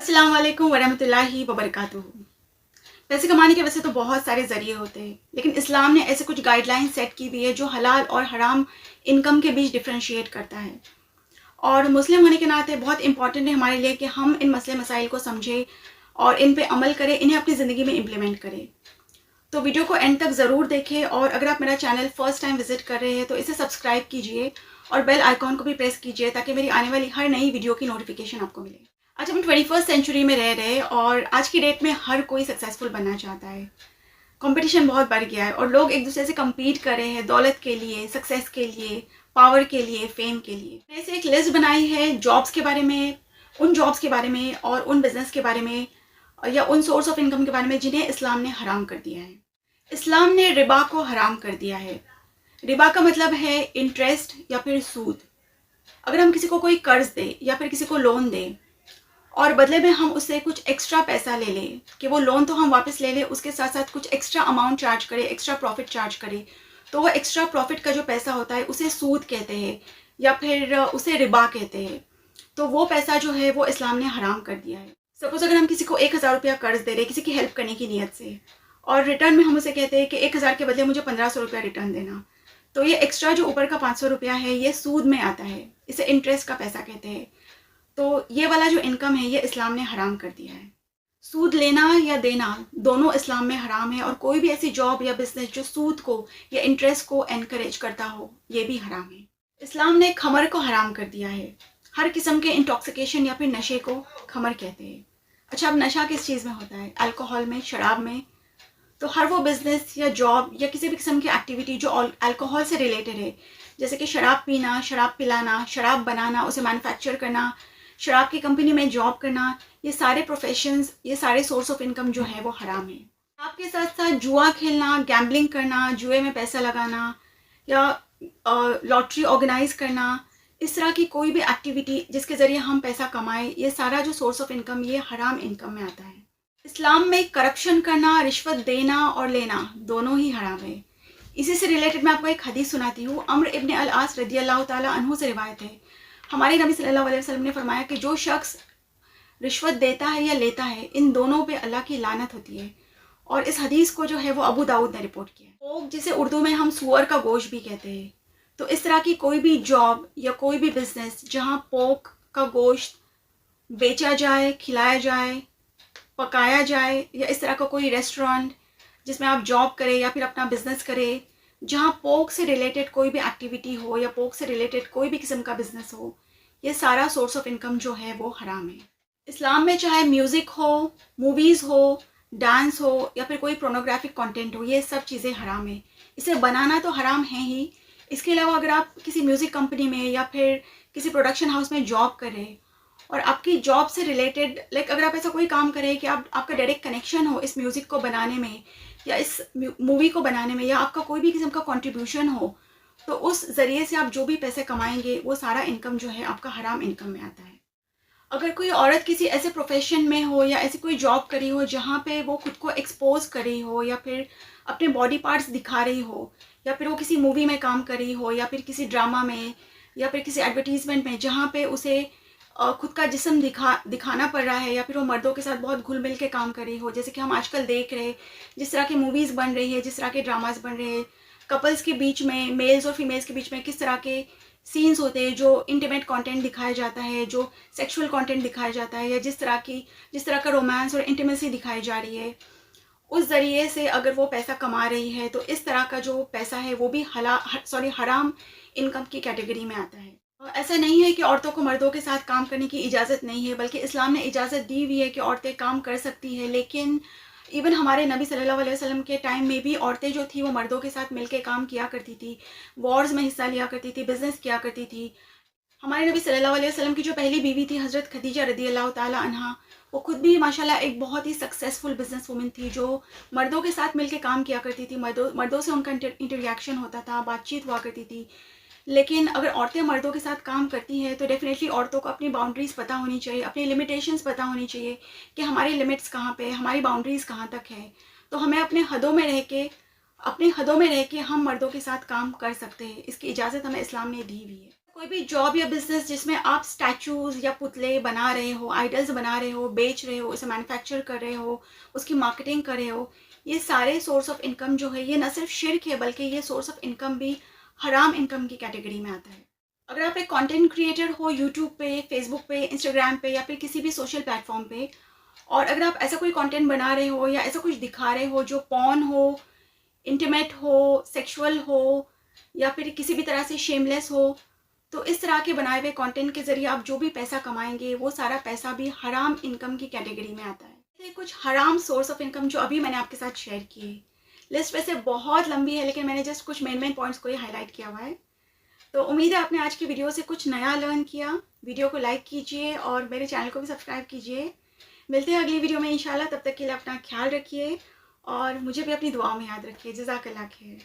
अस्सलाम वालेकुम वरहमतुल्लाहि वबरकातुहू। पैसे कमाने के वैसे तो बहुत सारे ज़रिए होते हैं, लेकिन इस्लाम ने ऐसे कुछ गाइडलाइन सेट की हुई है जो हलाल और हराम इनकम के बीच डिफ्रेंशिएट करता है। और मुस्लिम होने के नाते बहुत इंपॉर्टेंट है हमारे लिए कि हम इन मसले मसाइल को समझें और इन पे अमल करें, इन्हें अपनी ज़िंदगी में इम्प्लीमेंट करें। तो वीडियो को एंड तक ज़रूर देखें और अगर आप मेरा चैनल फ़र्स्ट टाइम विज़िट कर रहे हैं तो इसे सब्सक्राइब कीजिए और बेल आइकॉन को भी प्रेस कीजिए ताकि मेरी आने वाली हर नई वीडियो की नोटिफिकेशन आपको मिले। आज हम 21st सेंचुरी में रह रहे हैं और आज की डेट में हर कोई सक्सेसफुल बनना चाहता है। कंपटीशन बहुत बढ़ गया है और लोग एक दूसरे से compete कर रहे हैं दौलत के लिए, सक्सेस के लिए, पावर के लिए, फेम के लिए। मैंने ऐसे एक लिस्ट बनाई है जॉब्स के बारे में, उन जॉब्स के बारे में और उन बिजनेस के बारे में या उन सोर्स ऑफ इनकम के बारे में जिन्हें इस्लाम ने हराम कर दिया है। इस्लाम ने रिबा को हराम कर दिया है। रिबा का मतलब है इंटरेस्ट या फिर सूद। अगर हम किसी को कोई कर्ज दें या फिर किसी को लोन दें और बदले में हम उससे कुछ एक्स्ट्रा पैसा ले लें कि वो लोन तो हम वापस ले लें, उसके साथ साथ कुछ एक्स्ट्रा अमाउंट चार्ज करें, एक्स्ट्रा प्रॉफिट चार्ज करें, तो वो एक्स्ट्रा प्रॉफिट का जो पैसा होता है उसे सूद कहते हैं या फिर उसे रिबा कहते हैं। तो वो पैसा जो है वो इस्लाम ने हराम कर दिया है। सपोज अगर हम किसी को 1000 रुपया कर्ज दे रहे हैं किसी की हेल्प करने की नीयत से और रिटर्न में हम उसे कहते हैं कि 1000 के बदले मुझे 1500 रुपया रिटर्न देना, तो ये एक्स्ट्रा जो ऊपर का 500 रुपया है ये सूद में आता है, इसे इंटरेस्ट का पैसा कहते हैं। तो ये वाला जो इनकम है ये इस्लाम ने हराम कर दिया है। सूद लेना या देना दोनों इस्लाम में हराम है और कोई भी ऐसी जॉब या बिजनेस जो सूद को या इंटरेस्ट को एनकरेज करता हो ये भी हराम है। इस्लाम ने खमर को हराम कर दिया है। हर किस्म के इंटॉक्सिकेशन या फिर नशे को खमर कहते हैं। अच्छा, अब नशा किस चीज़ में होता है? अल्कोहल में, शराब में। तो हर वो बिजनेस या जॉब या किसी भी किस्म की एक्टिविटी जो अल्कोहल से रिलेटेड है, जैसे कि शराब पीना, शराब पिलाना, शराब बनाना, उसे मैन्युफैक्चर करना, शराब की कंपनी में जॉब करना, ये सारे प्रोफेशंस, ये सारे सोर्स ऑफ इनकम जो है वो हराम है। आपके साथ साथ जुआ खेलना, गैम्बलिंग करना, जुए में पैसा लगाना या लॉटरी ऑर्गेनाइज करना, इस तरह की कोई भी एक्टिविटी जिसके ज़रिए हम पैसा कमाएं, ये सारा जो सोर्स ऑफ इनकम ये हराम इनकम में आता है। इस्लाम में करप्शन करना, रिश्वत देना और लेना दोनों ही हराम है। इसी से रिलेटेड मैं आपको एक हदीस सुनाती हूँ। अम्र इब्न अल आस रदियल्लाहु ताला अन्हु से रिवायत है। हमारे नबी सल्लल्लाहु अलैहि वसल्लम ने फरमाया कि जो शख्स रिश्वत देता है या लेता है, इन दोनों पे अल्लाह की लानत होती है। और इस हदीस को जो है वो अबू दाऊद ने रिपोर्ट किया। पोक, जिसे उर्दू में हम सुअर का गोश्त भी कहते हैं, तो इस तरह की कोई भी जॉब या कोई भी बिजनेस जहाँ पोक का गोश्त बेचा जाए, खिलाया जाए, पकाया जाए, या इस तरह का कोई रेस्टोरेंट जिसमें आप जॉब करें या फिर अपना बिजनेस करें, जहाँ पोक से रिलेटेड कोई भी एक्टिविटी हो या पोक से रिलेटेड कोई भी किस्म का बिजनेस हो, ये सारा सोर्स ऑफ इनकम जो है वो हराम है। इस्लाम में चाहे म्यूज़िक हो, मूवीज़ हो, डांस हो या फिर कोई पोर्नोग्राफिक कंटेंट हो, ये सब चीज़ें हराम है। इसे बनाना तो हराम है ही। इसके अलावा अगर आप किसी म्यूज़िक कंपनी में या फिर किसी प्रोडक्शन हाउस में जॉब करें और आपकी जॉब से रिलेटेड अगर आप ऐसा कोई काम करें कि आपका डायरेक्ट कनेक्शन हो इस म्यूज़िक को बनाने में या इस मूवी को बनाने में, या आपका कोई भी किस्म का कंट्रीब्यूशन हो, तो उस ज़रिए से आप जो भी पैसे कमाएंगे वो सारा इनकम जो है आपका हराम इनकम में आता है। अगर कोई औरत किसी ऐसे प्रोफेशन में हो या ऐसी कोई जॉब करी हो जहाँ पे वो खुद को एक्सपोज कर रही हो या फिर अपने बॉडी पार्ट्स दिखा रही हो, या फिर वो किसी मूवी में काम कर रही हो या फिर किसी ड्रामा में या फिर किसी एडवर्टीज़मेंट में जहाँ पे उसे खुद का जिस्म दिखाना पड़ रहा है, या फिर वो मर्दों के साथ बहुत घुल मिल के काम कर रही हो, जैसे कि हम आजकल देख रहे हैं जिस तरह की मूवीज़ बन रही है, जिस तरह के ड्रामाज बन रहे हैं, कपल्स के बीच में, मेल्स और फीमेल्स के बीच में किस तरह के सीन्स होते हैं, जो इंटीमेट कंटेंट दिखाया जाता है, जो सेक्सुअल कंटेंट दिखाया जाता है, या जिस तरह का रोमांस और इंटीमेसी दिखाई जा रही है, उस ज़रिए से अगर वो पैसा कमा रही है तो इस तरह का जो पैसा है वो भी हराम इनकम की कैटेगरी में आता है। ऐसा नहीं है कि औरतों को मर्दों के साथ काम करने की इजाज़त नहीं है, बल्कि इस्लाम ने इजाज़त दी हुई है कि औरतें काम कर सकती हैं। लेकिन इवन हमारे नबी सल्लल्लाहु अलैहि वसल्लम के टाइम में भी औरतें जो थी वो मर्दों के साथ मिलके काम किया करती थी, वॉर्स में हिस्सा लिया करती थी, बिजनेस किया करती थी। हमारे नबी सल्लल्लाहु अलैहि वसल्लम की जो पहली बीवी थी हज़रत खदीजा रदियल्लाहु ताला अन्हा, वो खुद भी माशाल्लाह एक बहुत ही सक्सेसफुल बिजनेस वूमेन थी जो मर्दों के साथ मिलके काम किया करती थी। मर्दों से उनका इंटरेक्शन होता था, बातचीत हुआ करती थी। लेकिन अगर औरतें मर्दों के साथ काम करती हैं तो डेफ़िनेटली औरतों को अपनी बाउंड्रीज़ पता होनी चाहिए, अपनी लिमिटेशंस पता होनी चाहिए कि हमारी लिमिट्स कहाँ पे है, हमारी बाउंड्रीज़ कहाँ तक है। तो हमें अपने हदों में रह के हम मर्दों के साथ काम कर सकते हैं। इसकी इजाज़त हमें इस्लाम ने दी हुई है। कोई भी जॉब या बिजनेस जिसमें आप स्टैचूज़ या पुतले बना रहे हो, आइडल्स बना रहे हो, बेच रहे हो, उसे मैन्युफैक्चर कर रहे हो, उसकी मार्केटिंग कर रहे हो, ये सारे सोर्स ऑफ इनकम जो है, ये ना सिर्फ शिर्क है बल्कि ये सोर्स ऑफ इनकम भी हराम इनकम की कैटेगरी में आता है। अगर आप एक कंटेंट क्रिएटर हो यूट्यूब पे, फेसबुक पे, इंस्टाग्राम पे या फिर किसी भी सोशल प्लेटफॉर्म पे, और अगर आप ऐसा कोई कंटेंट बना रहे हो या ऐसा कुछ दिखा रहे हो जो पॉर्न हो, इंटीमेट हो, सेक्सुअल हो या फिर किसी भी तरह से शेमलेस हो, तो इस तरह के बनाए हुए कंटेंट के ज़रिए आप जो भी पैसा कमाएंगे वो सारा पैसा भी हराम इनकम की कैटेगरी में आता है। ये कुछ हराम सोर्स ऑफ इनकम जो अभी मैंने आपके साथ शेयर किए। लिस्ट वैसे बहुत लंबी है लेकिन मैंने जस्ट कुछ मेन पॉइंट्स को ही हाईलाइट किया हुआ है। तो उम्मीद है आपने आज की वीडियो से कुछ नया लर्न किया। वीडियो को लाइक कीजिए और मेरे चैनल को भी सब्सक्राइब कीजिए। मिलते हैं अगली वीडियो में इंशाल्लाह। तब तक के लिए अपना ख्याल रखिए और मुझे भी अपनी दुआओं में याद रखिए। जज़ाकल्लाह खैर।